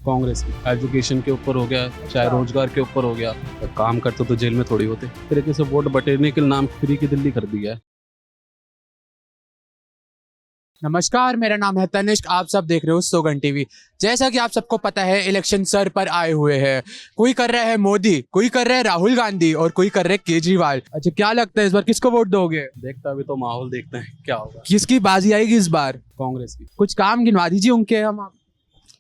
कांग्रेस की एजुकेशन के ऊपर हो गया, चाहे रोजगार के ऊपर हो गया। काम करते तो जेल में थोड़ी होते। इस तरीके से वोट बटेरने के नाम फ्री की दिल्ली कर दिया है। नमस्कार, मेरा नाम है तनिष्क। आप सब देख रहे हो सोगन टीवी। जैसा कि आप सबको पता है, इलेक्शन सर पर आए हुए हैं। कोई कर रहा है मोदी, कोई कर रहा है राहुल गांधी और कोई कर रहा है केजरीवाल। अच्छा, क्या लगता है इस बार किसको वोट दोगे? देखता अभी तो माहौल देखते हैं क्या होगा। किसकी बाजी आएगी इस बार? कांग्रेस की। कुछ काम गिनवा दीजिए उनके। हम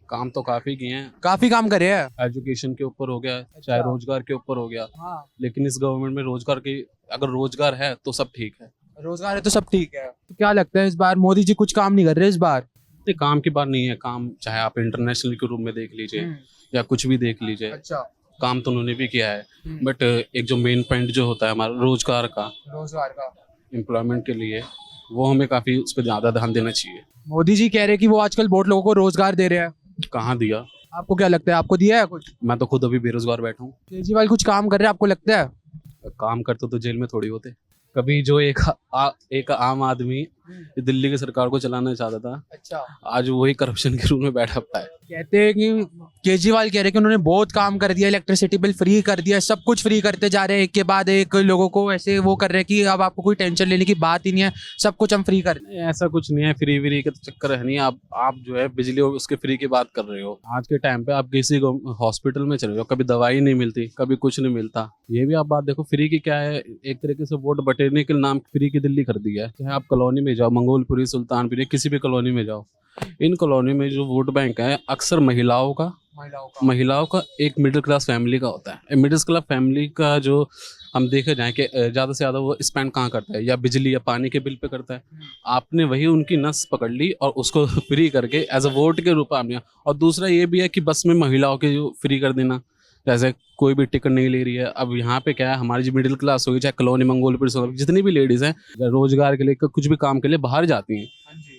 काम तो काफी किए हैं। काफी काम करे हैं। एजुकेशन के ऊपर हो गया, चाहे रोजगार के ऊपर हो गया। हाँ, लेकिन इस गवर्नमेंट में रोजगार की, अगर रोजगार है तो सब ठीक है। रोजगार है तो सब ठीक है। तो क्या लगता है इस बार मोदी जी कुछ काम नहीं कर रहे इस बार? ये काम की बात नहीं है। काम चाहे आप इंटरनेशनल के रूप में देख लीजिए या कुछ भी देख लीजिए, अच्छा। काम तो उन्होंने भी किया है। बट एक जो मेन पॉइंट जो होता है हमारा रोजगार का, एम्प्लॉयमेंट के लिए, वो हमें काफी उस पर ज्यादा ध्यान देना चाहिए। मोदी जी कह रहे हैं कि वो आजकल बहुत लोगों को रोजगार दे रहे हैं। कहाँ दिया? आपको क्या लगता है, आपको दिया है कुछ? मैं तो खुद अभी बेरोजगार बैठा हूँ। केजरीवाल कुछ काम कर रहे हैं, आपको लगता है? काम करते तो जेल में थोड़ी होते। कभी जो एक आम आदमी दिल्ली की सरकार को चलाना चाहता था, अच्छा। आज वही करप्शन के रूप में बैठा हुआ है। कहते हैं कि केजरीवाल कह रहे हैं कि उन्होंने बहुत काम कर दिया, इलेक्ट्रिसिटी बिल फ्री कर दिया, सब कुछ फ्री करते जा रहे हैं एक के बाद एक। लोगों को ऐसे वो कर रहे हैं कि अब आपको कोई टेंशन लेने की बात ही नहीं है, सब कुछ हम फ्री कर। ऐसा कुछ नहीं है, फ्री व्री के तो चक्कर है नहीं। आप जो है बिजली और उसके फ्री की बात कर रहे हो। आज के टाइम पे आप किसी हॉस्पिटल में चले जाओ, कभी दवाई नहीं मिलती, कभी कुछ नहीं मिलता। ये भी आप बात देखो, फ्री की क्या है। एक तरीके से वोट बटेरने के नाम फ्री की दिल्ली कर दिया है। चाहे आप कॉलोनी में जाओ, मंगोलपुरी, सुल्तानपुरी, किसी भी कॉलोनी में जाओ, इन कॉलोनी में जो वोट बैंक है अक्सर महिलाओं का एक मिडिल क्लास फैमिली का होता है। मिडिल क्लास फैमिली का जो हम देखे जाए कि ज़्यादा से ज़्यादा वो स्पेंड कहाँ करता है, या बिजली या पानी के बिल पे करता है। आपने वही उनकी नस पकड़ ली और उसको फ्री करके एज अ वोट के रूप में आपने। और दूसरा ये भी है कि बस में महिलाओं के जो फ्री कर देना, जैसे कोई भी टिकट नहीं ले रही है। अब यहाँ पे क्या है, हमारी जो मिडिल क्लास होगी, चाहे कॉलोनी, मंगोलपुर, जितनी भी लेडीज़ हैं, रोजगार के लिए, कुछ भी काम के लिए बाहर जाती हैं,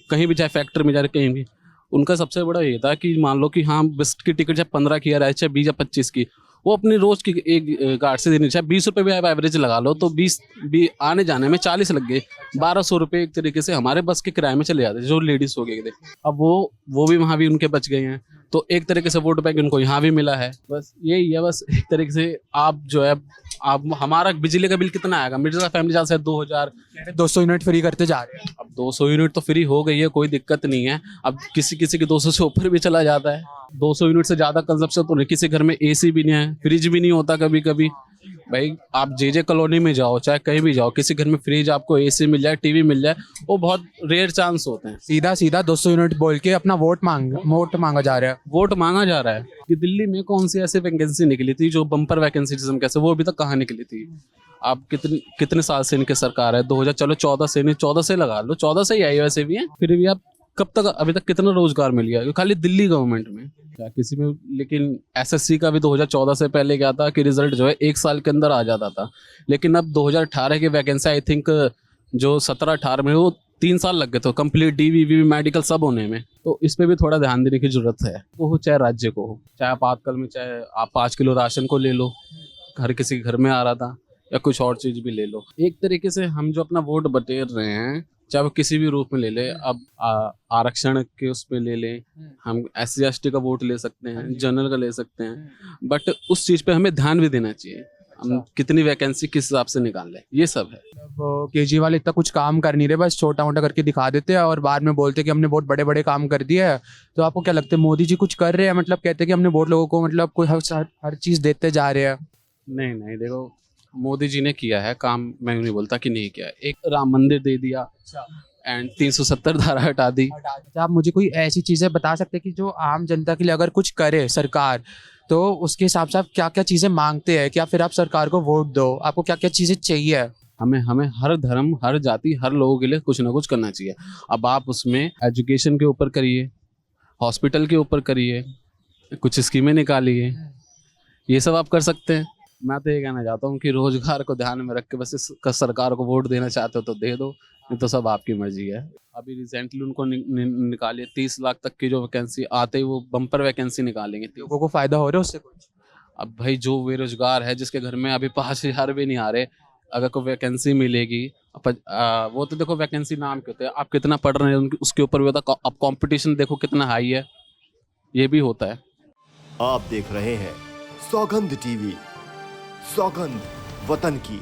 कहीं भी, चाहे फैक्ट्री में जा रहे, कहीं भी, उनका सबसे बड़ा ये था कि मान लो कि हाँ, बस की टिकट चाहे 15 की है, चाहे 20 या 25 की, वो अपनी रोज की एक गार्ड से देनी, चाहे 20 रुपये भी आप एवरेज लगा लो, तो 20 भी आने जाने में 40 लग गए। 1200 रुपये एक तरीके से हमारे बस के किराए में चले जाते जो लेडीज हो गए थे। अब वो भी वहाँ भी उनके बच गए हैं। तो एक तरीके से वोट बैंक उनको यहाँ भी मिला है। बस यही है। बस एक तरीके से आप जो है, आप हमारा बिजली का बिल कितना आएगा, मिडिल क्लास फैमिली ज़्यादा से 200 यूनिट फ्री करते जा रहे हैं। अब 200 यूनिट तो फ्री हो गई है, कोई दिक्कत नहीं है। अब किसी किसी के 200 से ऊपर भी चला जाता है। 200 यूनिट से ज़्यादा कंजप्शन तो नहीं। किसी घर में एसी भी नहीं है, फ्रिज भी नहीं होता कभी कभी। भाई आप जे कॉलोनी में जाओ, चाहे कहीं भी जाओ, किसी घर में फ्रिज, आपको एसी मिल जाए, टीवी मिल जाए, वो बहुत रेयर चांस होते हैं। सीधा सीधा 200 यूनिट बोल के अपना वोट मांगा जा रहा है। वोट मांगा जा रहा है कि दिल्ली में कौन सी ऐसी वैकेंसी निकली थी जो बम्पर वैकेंसी जिसम कैसे, वो अभी तक कहाँ निकली थी। आप कितने साल से इनके सरकार है, 2000, चलो 14 से नहीं, 14 से लगा लो, 14 से ही आई वैसे भी है। फिर भी आप कब तक, अभी तक कितना रोजगार मिल गया खाली दिल्ली गवर्नमेंट में, क्या किसी में। लेकिन एसएससी का भी 2014 से पहले क्या था कि रिजल्ट जो है 1 साल के अंदर आ जाता था। लेकिन अब 2018 की वैकेंसी, आई थिंक जो 17-18 में, वो 3 साल लग गए थे कंप्लीट डीवीवी मेडिकल सब होने में। तो इस पे भी थोड़ा ध्यान देने की जरूरत है। वो हो चाहे राज्य को हो, चाहे आपातकाल में, चाहे आप 5 किलो राशन को ले लो, हर किसी के घर में आ रहा था, या कुछ और चीज भी ले लो। एक तरीके से हम जो अपना वोट बटेर रहे हैं, चाहे वो किसी भी रूप में ले ले। अब आरक्षण के उस पे ले लें, हम SC/ST का वोट ले सकते हैं, जनरल का ले सकते हैं, बट उस चीज पे हमें ध्यान भी देना चाहिए। हम कितनी वैकेंसी किस हिसाब से निकाल लें, ये सब है। अब केजरीवाल इतना कुछ काम कर नहीं रहे, बस छोटा मोटा करके दिखा देते हैं और बाद में बोलते हैं कि हमने बहुत बड़े बड़े काम कर दिए है। तो आपको क्या लगता है, मोदी जी कुछ कर रहे हैं? मतलब कहते हैं कि हमने बहुत लोगों को, मतलब कोई हर चीज देते जा रहे हैं। नहीं नहीं, देखो मोदी जी ने किया है काम, मैं नहीं बोलता कि नहीं किया है। एक राम मंदिर दे दिया एंड 370 धारा हटा दी। अच्छा, आप मुझे कोई ऐसी चीजें बता सकते हैं कि जो आम जनता के लिए अगर कुछ करे सरकार, तो उसके हिसाब से आप क्या क्या चीजें मांगते हैं? क्या फिर आप सरकार को वोट दो? आपको क्या क्या चीजें चाहिए? हमें हर धर्म, हर जाति, हर लोगों के लिए कुछ ना कुछ करना चाहिए। अब आप उसमें एजुकेशन के ऊपर करिए, हॉस्पिटल के ऊपर करिए, कुछ स्कीमें निकालिए, ये सब आप कर सकते हैं। मैं तो ये कहना चाहता हूँ कि रोजगार को ध्यान में रख के बस इस सरकार को वोट देना चाहते हो तो दे दो, नहीं तो सब आपकी मर्जी है। अभी रिसेंटली उनको निकालिए 30 लाख तक की जो वैकेंसी आते ही वो बम्पर वैकेंसी निकालेंगे। लोगों को फायदा हो रहा है उससे कुछ? अब भाई जो बेरोजगार है, जिसके घर में अभी 5,000 भी नहीं आ रहे, अगर कोई वैकेंसी मिलेगी, वो तो देखो वैकेंसी नाम के होते हैं, आप कितना पढ़ रहे हैं उसके ऊपर भी होता है। अब कंपटीशन देखो कितना हाई है, ये भी होता है। आप देख रहे हैं सौगंध टीवी, सौगंध वतन की।